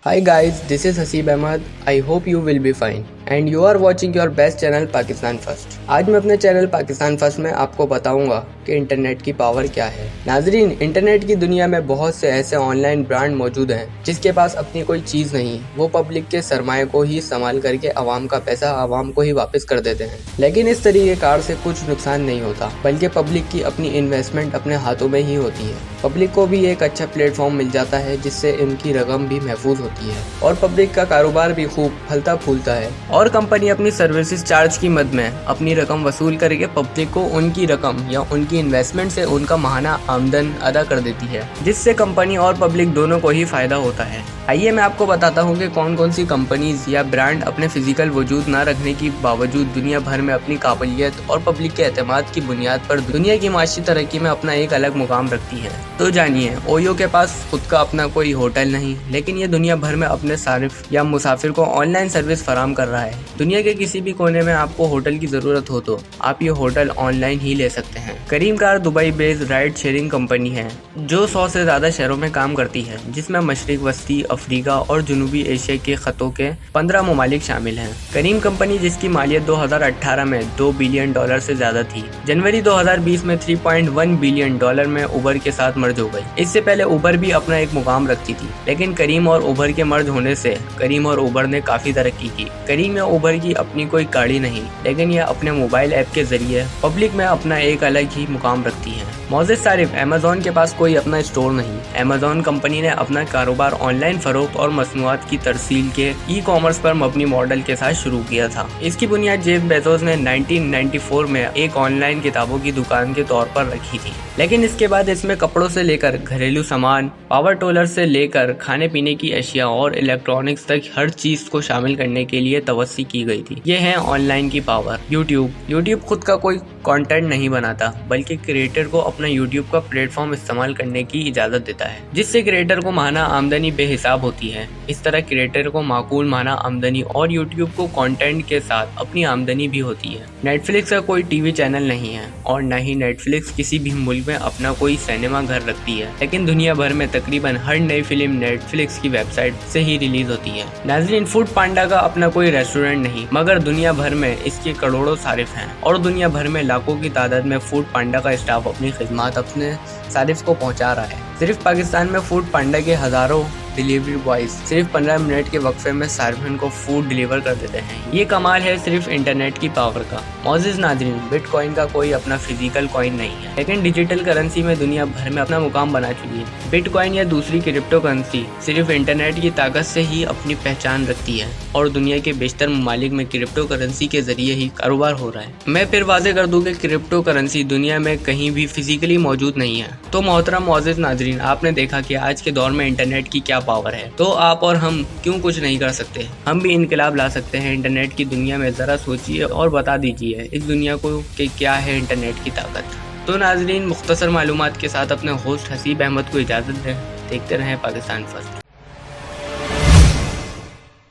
Hi guys, this is Haseeb Ahmad. I hope you will be fine and you are watching your best channel Pakistan first. आज मैं अपने channel Pakistan first में आपको बताऊंगा कि internet की पावर क्या है। नाजरीन, इंटरनेट की दुनिया में बहुत से ऐसे ऑनलाइन ब्रांड मौजूद हैं जिसके पास अपनी कोई चीज़ नहीं, वो पब्लिक के सरमाए को ही इस्तेमाल करके अवाम का पैसा अवाम को ही वापस कर देते हैं। लेकिन इस तरीके कार से कुछ नुकसान नहीं होता, बल्कि पब्लिक की अपनी इन्वेस्टमेंट अपने हाथों में ही होती है। पब्लिक को भी एक अच्छा प्लेटफॉर्म मिल जाता है जिससे इनकी रकम भी महफूज होती है और पब्लिक का कारोबार भी खूब फलता फूलता है। और कंपनी अपनी सर्विसेज चार्ज की मद में अपनी रकम वसूल करके पब्लिक को उनकी रकम या उनकी इन्वेस्टमेंट से उनका माहाना आमदन अदा कर देती है, जिससे कंपनी और पब्लिक दोनों को ही फायदा होता है। आइए मैं आपको बताता हूँ कि कौन कौन सी कंपनीज या ब्रांड अपने फिजिकल वजूद न रखने की बावजूद दुनिया भर में अपनी काबिलियत और पब्लिक के एतमाद की बुनियाद पर दुनिया की माशी तरक्की में अपना एक अलग मुकाम रखती है। तो जानिए, ओयो के पास खुद का अपना कोई होटल नहीं, लेकिन ये दुनिया भर में अपने सारिफ या मुसाफिर को ऑनलाइन सर्विस फराहम कर रहा है। दुनिया के किसी भी कोने में आपको होटल की जरूरत हो तो आप ये होटल ऑनलाइन ही ले सकते हैं। Careem car Dubai based ride sharing company है जो 100 से ज्यादा शहरों में काम करती है, जिसमें मशरिक वस्ती, अफ्रीका और जनूबी एशिया के खतों के 15 ममालिक शामिल हैं। करीम कंपनी, जिसकी मालियत 2018 में $2 बिलियन से ज्यादा थी, जनवरी 2020 में $3.1 बिलियन में उबर के साथ मर्ज हो गई। इससे पहले उबर भी अपना एक मुकाम रखती थी, लेकिन करीम और उबर के मर्ज होने से करीम और उबर ने काफी तरक्की की। करीम या उबर की अपनी कोई गाड़ी नहीं, लेकिन यह अपने मोबाइल ऐप के जरिए पब्लिक में अपना एक अलग ही मुकाम रखती है। मौजूद सारिफ, अमेज़न के पास कोई अपना स्टोर नहीं। अमेज़न कंपनी ने अपना कारोबार ऑनलाइन फरोख्त और मसनूआत की तरसील के ई कॉमर्स पर मबनी मॉडल के साथ शुरू किया था। इसकी बुनियाद जेफ बेजोस ने 1994 में एक ऑनलाइन किताबों की दुकान के तौर पर रखी थी, लेकिन इसके बाद इसमें कपड़ों से लेकर घरेलू सामान, पावर टूलर से लेकर खाने पीने की अशिया और इलेक्ट्रॉनिक्स तक हर चीज को शामिल करने के लिए तवस्सी की गई थी। ये है ऑनलाइन की पावर। यूट्यूब खुद का कोई कंटेंट नहीं बनाता, बल्कि क्रिएटर को अपना यूट्यूब का प्लेटफॉर्म इस्तेमाल करने की इजाजत देता है, जिससे क्रिएटर को माहाना आमदनी बेहिसाब होती है। इस तरह क्रिएटर को माकूल माहाना आमदनी और यूट्यूब को कंटेंट के साथ अपनी आमदनी भी होती है। नेटफ्लिक्स का कोई टीवी चैनल नहीं है और न ही नेटफ्लिक्स किसी भी मुल्क में अपना कोई सिनेमा घर रखती है, लेकिन दुनिया भर में तकरीबन हर नई फिल्म नेटफ्लिक्स की वेबसाइट से ही रिलीज होती है। नाज़रीन, फूड पांडा का अपना कोई रेस्टोरेंट नहीं, मगर दुनिया भर में इसके करोड़ों सारिफ हैं और दुनिया भर में लाखों की तादाद में फूड पांडा का स्टाफ अपनी खिदमत अपने सारिफ को पहुंचा रहा है। सिर्फ पाकिस्तान में फूड पांडा के हजारों डिलीवरी बॉयज सिर्फ 15 मिनट के वक्फे में सार्वजन को फूड डिलीवर कर देते हैं। ये कमाल है सिर्फ इंटरनेट की पावर का। मौजूद नाज़रीन, बिटकॉइन का कोई अपना फिजिकल कॉइन नहीं है, लेकिन डिजिटल करेंसी में दुनिया भर में अपना मुकाम बना चुकी है। बिटकॉइन या दूसरी क्रिप्टो करेंसी सिर्फ इंटरनेट की ताकत से ही अपनी पहचान रखती है और दुनिया के बेशतर ममालिक में क्रिप्टो करेंसी के जरिए ही कारोबार हो रहा है। मैं फिर वाज़ेह कर दूं कि क्रिप्टो करेंसी दुनिया में कहीं भी फिजिकली मौजूद नहीं है। तो मोहतरम मौजूद नाज़रीन, आपने देखा कि आज के दौर में इंटरनेट की क्या पावर है, तो आप और हम क्यों कुछ नहीं कर सकते? हम भी इनकलाब ला सकते हैं इंटरनेट की दुनिया में। जरा सोचिए और बता दीजिए इस दुनिया को कि क्या है इंटरनेट की ताकत। तो नाज़रीन, मुख्तसर मालूमात के साथ अपने होस्ट हसीब अहमद को इजाज़त दें। देखते रहें पाकिस्तान फर्स्ट।